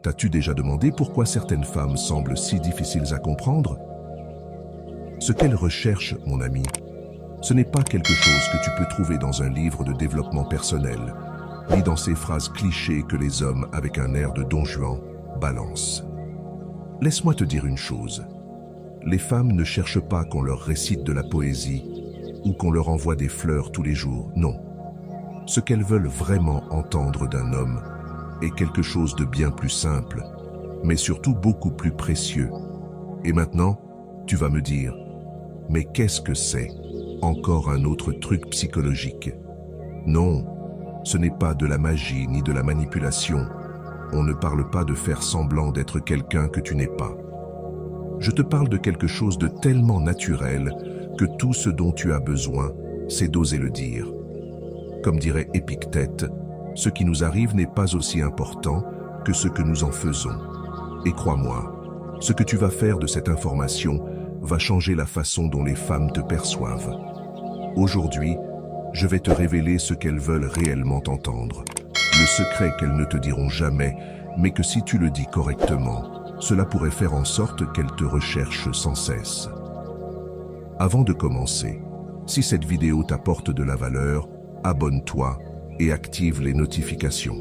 T'as-tu déjà demandé pourquoi certaines femmes semblent si difficiles à comprendre? Ce qu'elles recherchent, mon ami, ce n'est pas quelque chose que tu peux trouver dans un livre de développement personnel, ni dans ces phrases clichés que les hommes, avec un air de Don Juan, balancent. Laisse-moi te dire une chose. Les femmes ne cherchent pas qu'on leur récite de la poésie ou qu'on leur envoie des fleurs tous les jours, non. Ce qu'elles veulent vraiment entendre d'un homme est quelque chose de bien plus simple, mais surtout beaucoup plus précieux. Et maintenant, tu vas me dire, mais qu'est-ce que c'est? Encore un autre truc psychologique. Non, ce n'est pas de la magie ni de la manipulation. On ne parle pas de faire semblant d'être quelqu'un que tu n'es pas. Je te parle de quelque chose de tellement naturel que tout ce dont tu as besoin, c'est d'oser le dire. Comme dirait Épictète, ce qui nous arrive n'est pas aussi important que ce que nous en faisons. Et crois-moi, ce que tu vas faire de cette information va changer la façon dont les femmes te perçoivent. Aujourd'hui, je vais te révéler ce qu'elles veulent réellement entendre. Le secret qu'elles ne te diront jamais, mais que si tu le dis correctement, cela pourrait faire en sorte qu'elles te recherchent sans cesse. Avant de commencer, si cette vidéo t'apporte de la valeur, abonne-toi et active les notifications.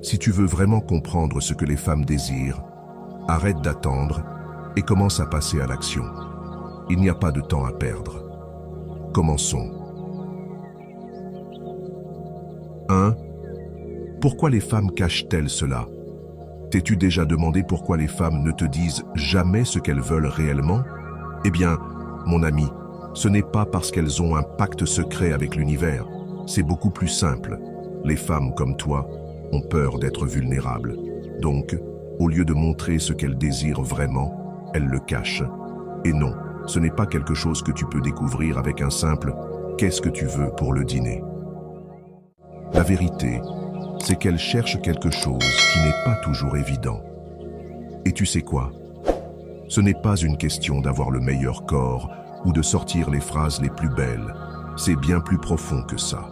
Si tu veux vraiment comprendre ce que les femmes désirent, arrête d'attendre et commence à passer à l'action. Il n'y a pas de temps à perdre. Commençons. 1. Pourquoi les femmes cachent-elles cela? T'es-tu déjà demandé pourquoi les femmes ne te disent jamais ce qu'elles veulent réellement? Eh bien, mon ami, ce n'est pas parce qu'elles ont un pacte secret avec l'univers. C'est beaucoup plus simple. Les femmes comme toi ont peur d'être vulnérables. Donc, au lieu de montrer ce qu'elles désirent vraiment, elles le cachent. Et non, ce n'est pas quelque chose que tu peux découvrir avec un simple « qu'est-ce que tu veux pour le dîner ?» La vérité, c'est qu'elles cherchent quelque chose qui n'est pas toujours évident. Et tu sais quoi? Ce n'est pas une question d'avoir le meilleur corps ou de sortir les phrases les plus belles. C'est bien plus profond que ça.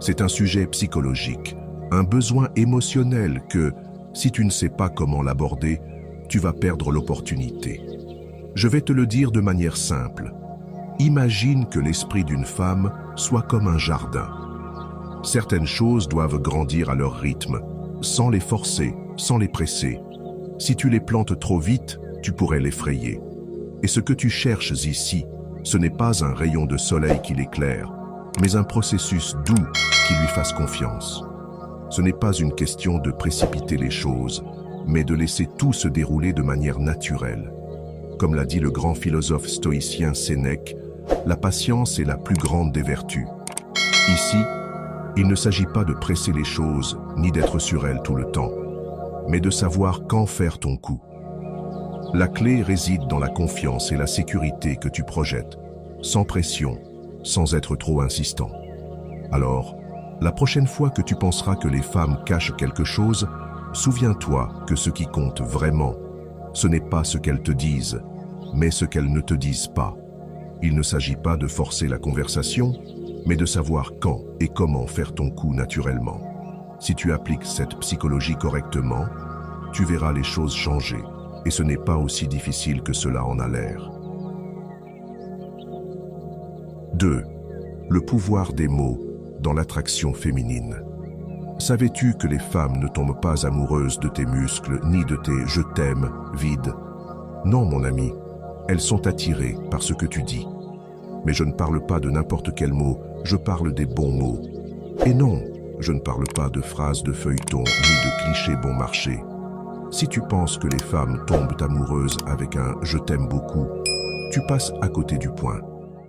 C'est un sujet psychologique, un besoin émotionnel que, si tu ne sais pas comment l'aborder, tu vas perdre l'opportunité. Je vais te le dire de manière simple. Imagine que l'esprit d'une femme soit comme un jardin. Certaines choses doivent grandir à leur rythme, sans les forcer, sans les presser. Si tu les plantes trop vite, tu pourrais l'effrayer. Et ce que tu cherches ici, ce n'est pas un rayon de soleil qui l'éclaire, mais un processus doux qui lui fasse confiance. Ce n'est pas une question de précipiter les choses, mais de laisser tout se dérouler de manière naturelle. Comme l'a dit le grand philosophe stoïcien Sénèque, la patience est la plus grande des vertus. Ici, il ne s'agit pas de presser les choses, ni d'être sur elles tout le temps, mais de savoir quand faire ton coup. La clé réside dans la confiance et la sécurité que tu projettes, sans pression, sans être trop insistant. Alors, la prochaine fois que tu penseras que les femmes cachent quelque chose, souviens-toi que ce qui compte vraiment, ce n'est pas ce qu'elles te disent, mais ce qu'elles ne te disent pas. Il ne s'agit pas de forcer la conversation, mais de savoir quand et comment faire ton coup naturellement. Si tu appliques cette psychologie correctement, tu verras les choses changer, et ce n'est pas aussi difficile que cela en a l'air. 2. Le pouvoir des mots dans l'attraction féminine. Savais-tu que les femmes ne tombent pas amoureuses de tes muscles ni de tes « je t'aime » vides? Non, mon ami, elles sont attirées par ce que tu dis. Mais je ne parle pas de n'importe quel mot, je parle des bons mots. Et non, je ne parle pas de phrases de feuilleton ni de clichés bon marché. Si tu penses que les femmes tombent amoureuses avec un « je t'aime beaucoup », tu passes à côté du point.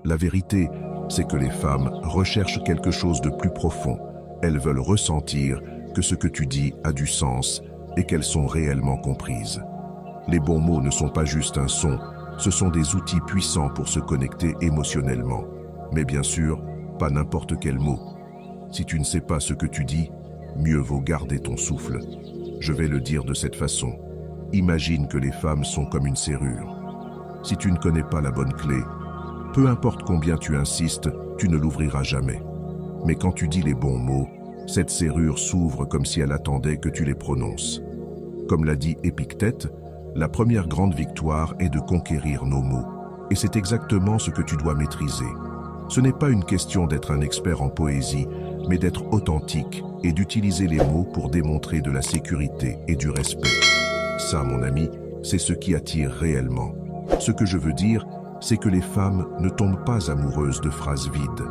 La vérité, c'est que les femmes recherchent quelque chose de plus profond. Elles veulent ressentir que ce que tu dis a du sens et qu'elles sont réellement comprises. Les bons mots ne sont pas juste un son, ce sont des outils puissants pour se connecter émotionnellement. Mais bien sûr, pas n'importe quel mot. Si tu ne sais pas ce que tu dis, mieux vaut garder ton souffle. Je vais le dire de cette façon. Imagine que les femmes sont comme une serrure. Si tu ne connais pas la bonne clé, peu importe combien tu insistes, tu ne l'ouvriras jamais. Mais quand tu dis les bons mots, cette serrure s'ouvre comme si elle attendait que tu les prononces. Comme l'a dit Épictète, la première grande victoire est de conquérir nos mots. Et c'est exactement ce que tu dois maîtriser. Ce n'est pas une question d'être un expert en poésie, mais d'être authentique et d'utiliser les mots pour démontrer de la sécurité et du respect. Ça, mon ami, c'est ce qui attire réellement. Ce que je veux dire, c'est que les femmes ne tombent pas amoureuses de phrases vides.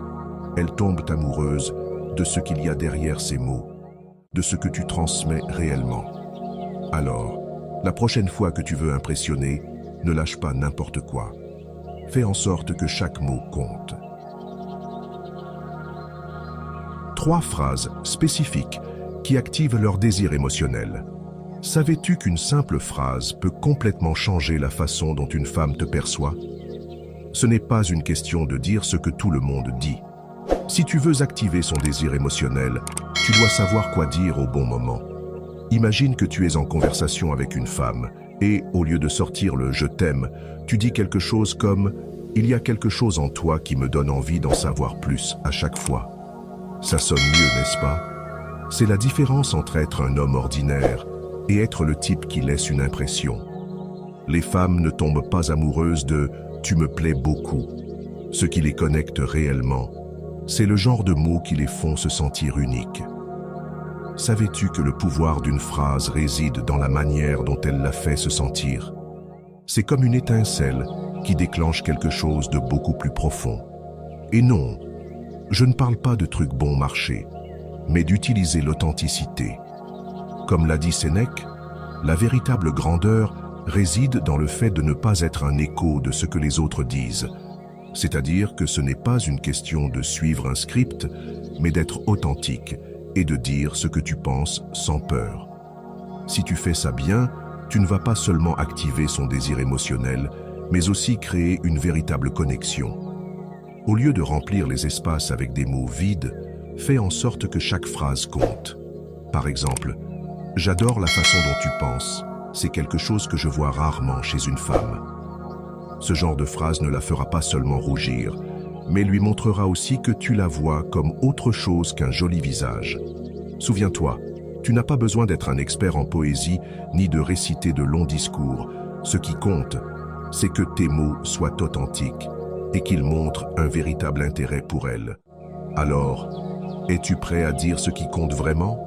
Elles tombent amoureuses de ce qu'il y a derrière ces mots, de ce que tu transmets réellement. Alors, la prochaine fois que tu veux impressionner, ne lâche pas n'importe quoi. Fais en sorte que chaque mot compte. 3 phrases spécifiques qui activent leur désir émotionnel. Savais-tu qu'une simple phrase peut complètement changer la façon dont une femme te perçoit? Ce n'est pas une question de dire ce que tout le monde dit. Si tu veux activer son désir émotionnel, tu dois savoir quoi dire au bon moment. Imagine que tu es en conversation avec une femme et, au lieu de sortir le « je t'aime », tu dis quelque chose comme « il y a quelque chose en toi qui me donne envie d'en savoir plus à chaque fois ». Ça sonne mieux, n'est-ce pas? C'est la différence entre être un homme ordinaire et être le type qui laisse une impression. Les femmes ne tombent pas amoureuses de « tu me plais beaucoup ». Ce qui les connecte réellement, c'est le genre de mots qui les font se sentir uniques. Savais-tu que le pouvoir d'une phrase réside dans la manière dont elle la fait se sentir? C'est comme une étincelle qui déclenche quelque chose de beaucoup plus profond. Et non, je ne parle pas de trucs bon marché, mais d'utiliser l'authenticité. Comme l'a dit Sénèque, la véritable grandeur réside dans le fait de ne pas être un écho de ce que les autres disent. C'est-à-dire que ce n'est pas une question de suivre un script, mais d'être authentique et de dire ce que tu penses sans peur. Si tu fais ça bien, tu ne vas pas seulement activer son désir émotionnel, mais aussi créer une véritable connexion. Au lieu de remplir les espaces avec des mots vides, fais en sorte que chaque phrase compte. Par exemple, « J'adore la façon dont tu penses », c'est quelque chose que je vois rarement chez une femme. Ce genre de phrase ne la fera pas seulement rougir, mais lui montrera aussi que tu la vois comme autre chose qu'un joli visage. Souviens-toi, tu n'as pas besoin d'être un expert en poésie ni de réciter de longs discours. Ce qui compte, c'est que tes mots soient authentiques et qu'ils montrent un véritable intérêt pour elle. Alors, es-tu prêt à dire ce qui compte vraiment?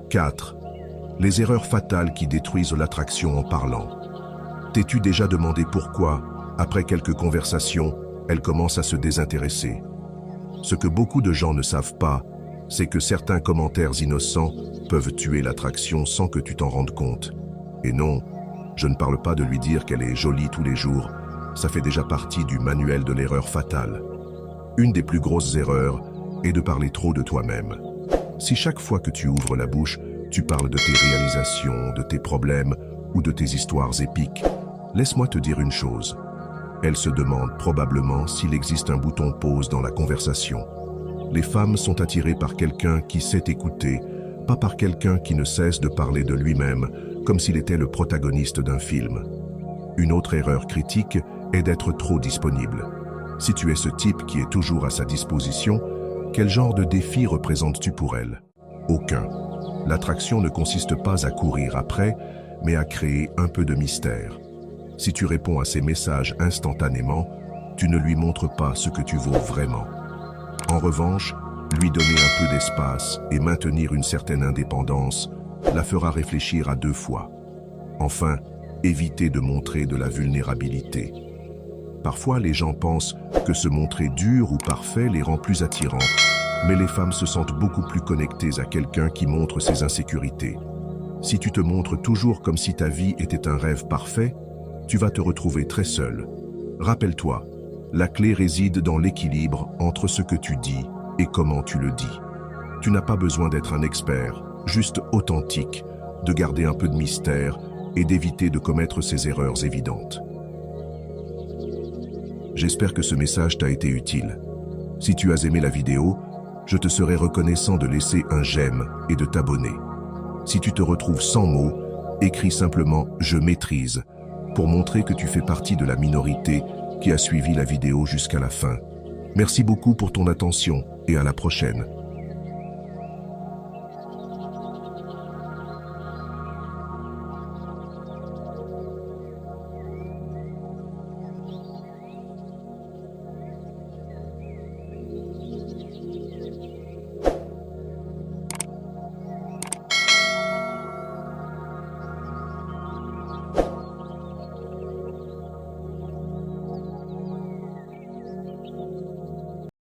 4. Les erreurs fatales qui détruisent l'attraction en parlant. T'es-tu déjà demandé pourquoi, après quelques conversations, elle commence à se désintéresser? Ce que beaucoup de gens ne savent pas, c'est que certains commentaires innocents peuvent tuer l'attraction sans que tu t'en rendes compte. Et non, je ne parle pas de lui dire qu'elle est jolie tous les jours, ça fait déjà partie du manuel de l'erreur fatale. Une des plus grosses erreurs est de parler trop de toi-même. Si chaque fois que tu ouvres la bouche, tu parles de tes réalisations, de tes problèmes ou de tes histoires épiques, laisse-moi te dire une chose. Elle se demande probablement s'il existe un bouton pause dans la conversation. Les femmes sont attirées par quelqu'un qui sait écouter, pas par quelqu'un qui ne cesse de parler de lui-même, comme s'il était le protagoniste d'un film. Une autre erreur critique est d'être trop disponible. Si tu es ce type qui est toujours à sa disposition, quel genre de défi représentes-tu pour elle? Aucun. L'attraction ne consiste pas à courir après, mais à créer un peu de mystère. Si tu réponds à ses messages instantanément, tu ne lui montres pas ce que tu vaux vraiment. En revanche, lui donner un peu d'espace et maintenir une certaine indépendance la fera réfléchir à 2 fois. Enfin, éviter de montrer de la vulnérabilité. Parfois, les gens pensent que se montrer dur ou parfait les rend plus attirants, mais les femmes se sentent beaucoup plus connectées à quelqu'un qui montre ses insécurités. Si tu te montres toujours comme si ta vie était un rêve parfait, tu vas te retrouver très seul. Rappelle-toi, la clé réside dans l'équilibre entre ce que tu dis et comment tu le dis. Tu n'as pas besoin d'être un expert, juste authentique, de garder un peu de mystère et d'éviter de commettre ces erreurs évidentes. J'espère que ce message t'a été utile. Si tu as aimé la vidéo, je te serai reconnaissant de laisser un j'aime et de t'abonner. Si tu te retrouves sans mots, écris simplement « Je maîtrise » pour montrer que tu fais partie de la minorité qui a suivi la vidéo jusqu'à la fin. Merci beaucoup pour ton attention et à la prochaine.